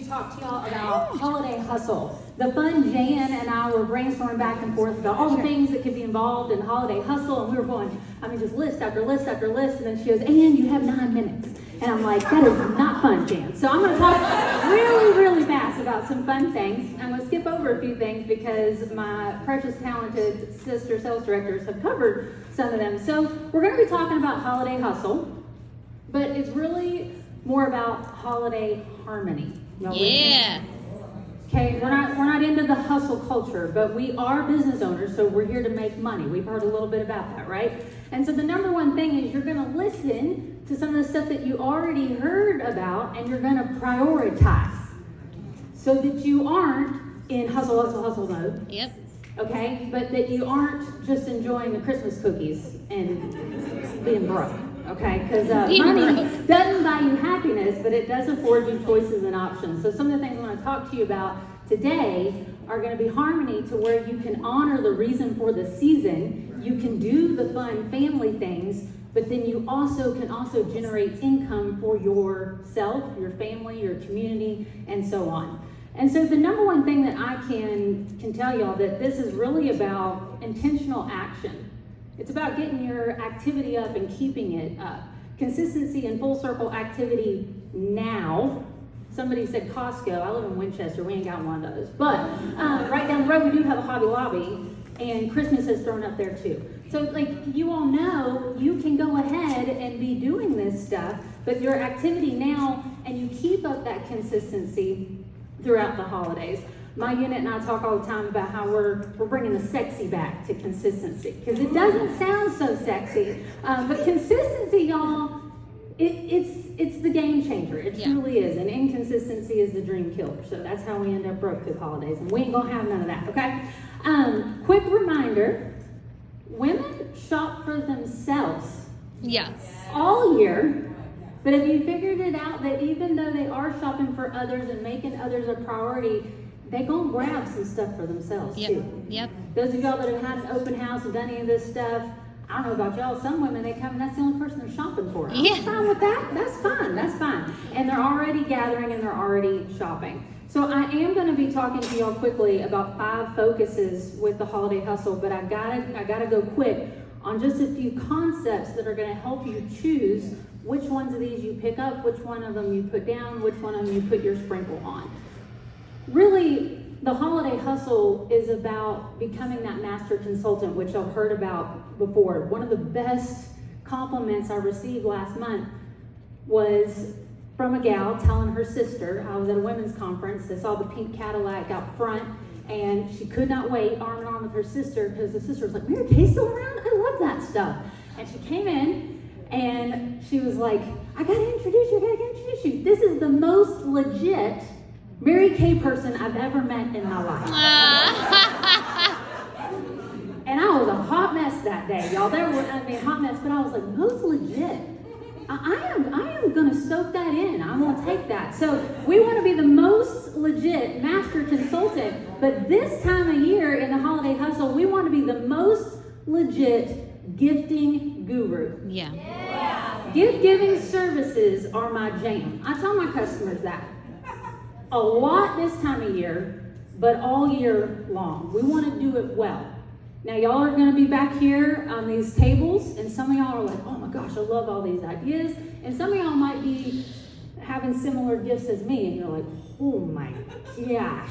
talk to y'all about holiday hustle. The fun Jan and I were brainstorming back and forth about all the things that could be involved in holiday hustle, and we were going, just list after list after list, and then she goes, and you have 9 minutes. And I'm like, that is not fun, Jan. So I'm going to talk really, really fast about some fun things. I'm going to skip over a few things because my precious, talented sister sales directors have covered some of them. So we're going to be talking about holiday hustle, but it's really more about holiday harmony. Yeah. Okay, we're not into the hustle culture, but we are business owners, so we're here to make money. We've heard a little bit about that, right? And so the number one thing is you're going to listen to some of the stuff that you already heard about, and you're going to prioritize so that you aren't in hustle mode. Yep. Okay, but that you aren't just enjoying the Christmas cookies and being broke. Okay, because money doesn't buy you happiness, but it does afford you choices and options. So some of the things I want to talk to you about today are going to be harmony to where you can honor the reason for the season, you can do the fun family things, but then you can also generate income for yourself, your family, your community, and so on. And so the number one thing that I can tell y'all that this is really about intentional action. It's about getting your activity up and keeping it up. Consistency and full circle activity now. Somebody said Costco. I live in Winchester. We ain't got one of those. But right down the road, we do have a Hobby Lobby, and Christmas has thrown up there too. So like you all know, you can go ahead and be doing this stuff, but your activity now, and you keep up that consistency throughout the holidays. My unit and I talk all the time about how we're bringing the sexy back to consistency, because it doesn't sound so sexy, but consistency, y'all, it's the game changer. It truly is, and inconsistency is the dream killer. So that's how we end up broke through the holidays, and we ain't gonna have none of that. Okay. Quick reminder: women shop for themselves. Yes. All year. But have you figured it out that even though they are shopping for others and making others a priority, they gonna grab some stuff for themselves too. Yep. Those of y'all that have had an open house and done any of this stuff, I don't know about y'all, some women, they come and that's the only person they're shopping for. I'm fine with that. That's fine. And they're already gathering and they're already shopping. So I am going to be talking to y'all quickly about 5 focuses with the holiday hustle, but I gotta go quick on just a few concepts that are going to help you choose which ones of these you pick up, which one of them you put down, which one of them you put your sprinkle on. Really, the holiday hustle is about becoming that master consultant, which I've heard about before. One of the best compliments I received last month was from a gal telling her sister, I was at a women's conference, they saw the pink Cadillac out front, and she could not wait, arm in arm with her sister, because the sister was like, Mary Kay's still around? I love that stuff. And she came in, and she was like, I gotta introduce you. This is the most legit Mary Kay person I've ever met in my life. And I was a hot mess that day, y'all. Hot mess, but I was like, most legit. I am gonna soak that in. I'm gonna take that. So we want to be the most legit master consultant, but this time of year in the holiday hustle, we want to be the most legit gifting guru. Yeah. Gift giving services are my jam. I tell my customers that. A lot this time of year, but all year long. We want to do it well. Now, y'all are going to be back here on these tables, and some of y'all are like, oh my gosh, I love all these ideas. And some of y'all might be having similar gifts as me, and you're like, oh my gosh.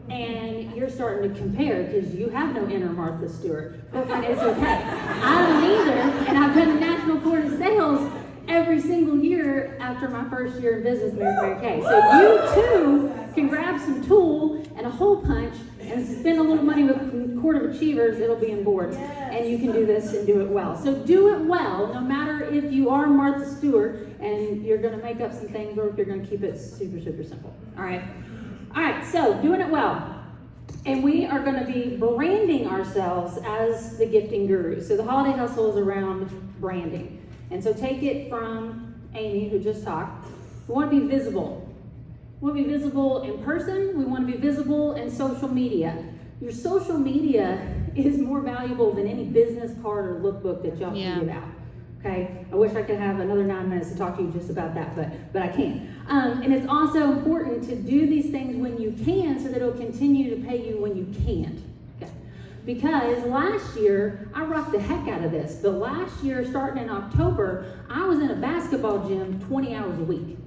And you're starting to compare because you have no inner Martha Stewart. But it's okay. I don't either, and I've been a national board of sales every single year after my first year in business, Mary Kay. So you too can grab some tool and a hole punch and spend a little money with Court of Achievers. It'll be in boards, and you can do this and do it well. So do it well, no matter if you are Martha Stewart and you're going to make up some things, or if you're going to keep it super, super simple. All right. So doing it well. And we are going to be branding ourselves as the gifting guru. So the holiday hustle is around branding. And so take it from Amy, who just talked. We want to be visible. We want to be visible in person. We want to be visible in social media. Your social media is more valuable than any business card or lookbook that y'all can give out. Okay, I wish I could have another 9 minutes to talk to you just about that, but I can't. And it's also important to do these things when you can so that it'll continue to pay you when you can't. Okay. Because last year, I rocked the heck out of this, but last year, starting in October, I was in a basketball gym 20 hours a week.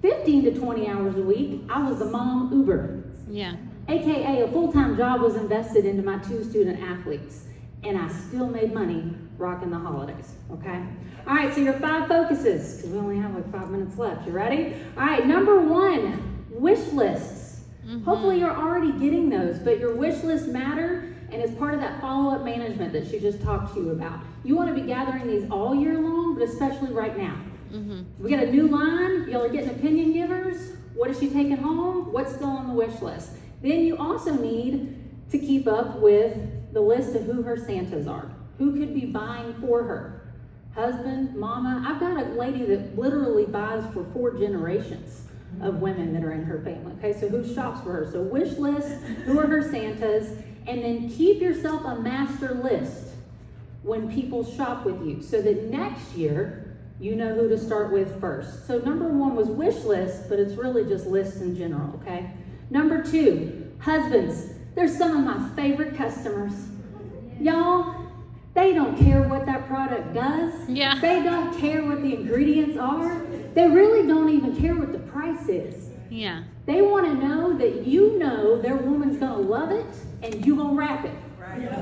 15 to 20 hours a week, I was the mom Uber. Yeah. AKA a full-time job was invested into my 2 student athletes, and I still made money rocking the holidays, okay? All right, so your 5 focuses, because we only have like 5 minutes left. You ready? All right, number 1, wish lists. Hopefully you're already getting those, but your wish lists matter, and it's part of that follow-up management that she just talked to you about. You want to be gathering these all year long, but especially right now. We got a new line. Y'all are getting opinion givers. What is she taking home? What's still on the wish list? Then you also need to keep up with the list of who her Santas are. Who could be buying for her? Husband, mama. I've got a lady that literally buys for 4 generations of women that are in her family. Okay, so who shops for her? So wish list, who are her Santas, and then keep yourself a master list when people shop with you so that next year you know who to start with first. So number 1 was wish list, but it's really just lists in general, okay? Number 2, husbands. They're some of my favorite customers. Y'all, they don't care what that product does. Yeah. They don't care what the ingredients are. They really don't even care what the price is. Yeah. They want to know that you know their woman's going to love it and you going to wrap it.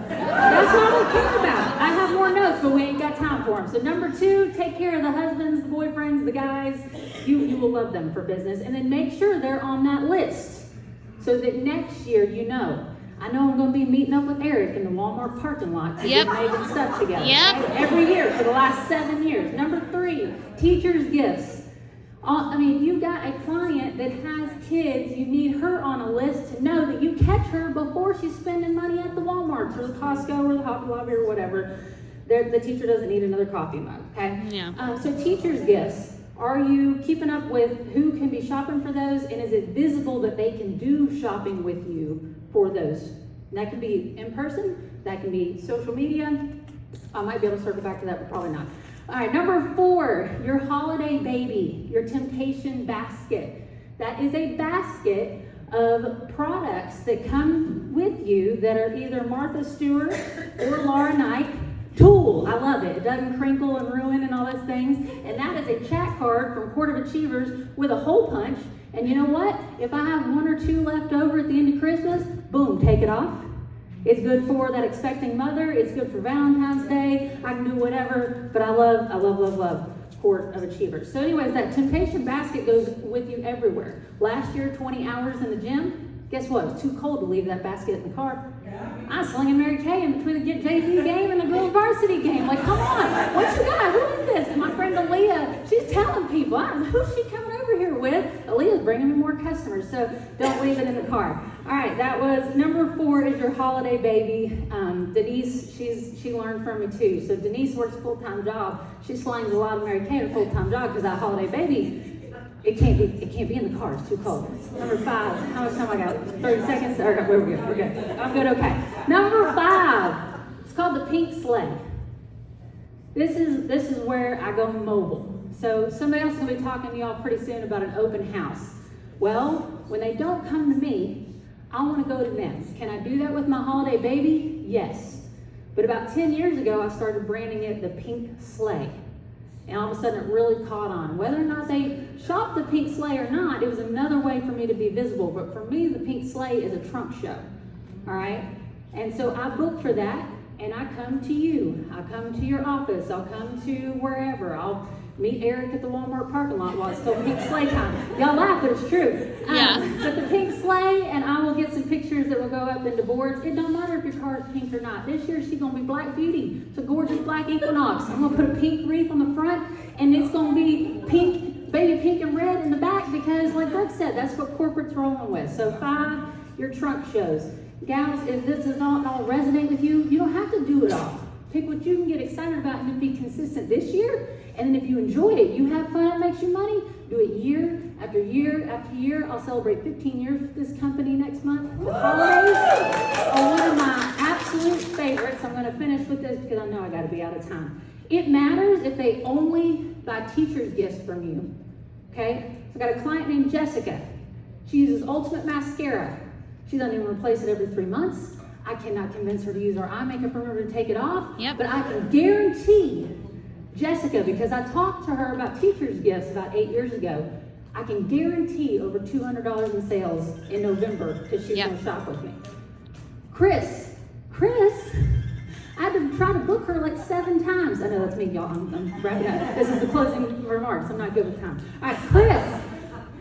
That's all I care about. I have more notes, but we ain't got time for them. So number 2, take care of the husbands, the boyfriends, the guys. You will love them for business. And then make sure they're on that list so that next year you know. I know I'm going to be meeting up with Eric in the Walmart parking lot to get making stuff together. Yep. Right? Every year for the last 7 years. Number 3, teachers' gifts. I mean, you got a client that has kids, you need her on a list to know that you catch her before she's spending money at the Walmart or the Costco or the Hobby Lobby or whatever. The teacher doesn't need another coffee mug, okay? Yeah. So teachers' gifts. Are you keeping up with who can be shopping for those? And is it visible that they can do shopping with you for those? And that can be in person. That can be social media. I might be able to circle back to that, but probably not. All right, number 4, your holiday baby, your temptation basket. That is a basket of products that come with you that are either Martha Stewart or Laura Knight. Tool, I love it. It doesn't crinkle and ruin and all those things. And that is a chat card from Court of Achievers with a hole punch. And you know what? If I have 1 or 2 left over at the end of Christmas, boom, take it off. It's good for that expecting mother. It's good for Valentine's Day. I can do whatever, but I love Court of Achievers. So anyways, that temptation basket goes with you everywhere. Last year, 20 hours in the gym. Guess what? It was too cold to leave that basket in the car. I was slinging Mary Kay in between the JV game and the girls varsity game. Like, come on, what you got? Who is this? And my friend Aaliyah, she's telling people, who's she coming over here with? Aaliyah's bringing me more customers, so don't leave it in the car. All right, that was number 4 is your holiday baby. Denise, she learned from me too. So Denise works a full-time job. She slings a lot of Mary Kay in a full-time job because that holiday baby, it can't be in the car. It's too cold. Number 5. How much time I got? 30 seconds? All right, we're good. We're good. I'm good. Okay. Number 5. It's called the pink sleigh. This is where I go mobile. So somebody else will be talking to y'all pretty soon about an open house. Well, when they don't come to me, I want to go to them. Can I do that with my holiday baby? Yes. But about 10 years ago, I started branding it the pink sleigh. And all of a sudden it really caught on. Whether or not they shopped the pink sleigh or not, it was another way for me to be visible. But for me, the pink sleigh is a trunk show. All right? And so I book for that, and I come to you. I come to your office. I'll come to wherever. I'll meet Eric at the Walmart parking lot while it's still pink sleigh time. Y'all laugh, but it's true. Yeah. But the pink sleigh, and I will get some pictures that will go up into boards. It don't matter if your car is pink or not. This year she's gonna be Black Beauty. It's a gorgeous black equinox. I'm gonna put a pink wreath on the front, and it's gonna be pink, baby pink and red in the back because, like Greg said, that's what corporate's rolling with. So 5, your trunk shows. Gals, if this does not all resonate with you, you don't have to do it all. Pick what you can get excited about and then be consistent this year. And then if you enjoy it, you have fun, it makes you money, do it year after year after year. I'll celebrate 15 years with this company next month. The holidays are one of my absolute favorites. I'm going to finish with this because I know I got to be out of time. It matters if they only buy teacher's gifts from you, okay? So I got a client named Jessica. She uses Ultimate Mascara. She doesn't even replace it every 3 months. I cannot convince her to use our eye makeup remover to take it off. Yep. But I can guarantee Jessica, because I talked to her about teacher's gifts about 8 years ago, I can guarantee over $200 in sales in November because she's going to shop with me. Chris, I had to try to book her like 7 times. I know that's me, y'all. I'm wrapping up. This is the closing remarks. I'm not good with time. All right, Chris,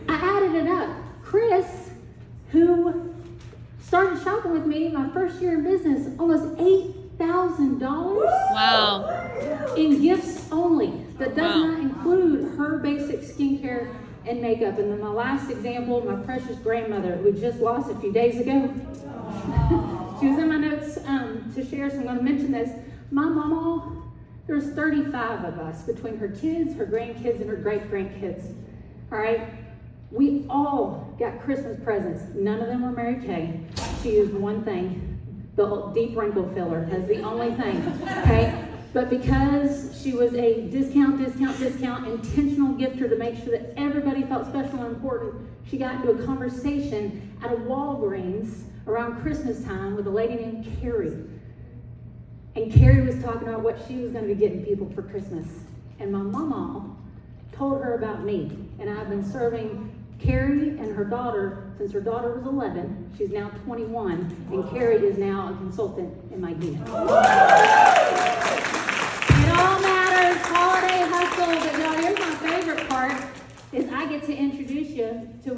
I added it up. Chris, who started shopping with me my first year in business, almost $8,000. Wow. In gifts only. That does not include her basic skincare and makeup. And then my last example, my precious grandmother, who we just lost a few days ago. She was in my notes to share, so I'm going to mention this. My mama, there's 35 of us between her kids, her grandkids, and her great-grandkids. All right? We all got Christmas presents. None of them were Mary Kay. She used one thing, the deep wrinkle filler. That's the only thing, okay? But because she was a discount, intentional gifter to make sure that everybody felt special and important, she got into a conversation at a Walgreens around Christmas time with a lady named Carrie. And Carrie was talking about what she was going to be getting people for Christmas. And my mama told her about me. And I've been serving Carrie and her daughter since her daughter was 11. She's now 21. And Carrie is now a consultant in my unit. It all matters, holiday hustle. But y'all, here's my favorite part, is I get to introduce you to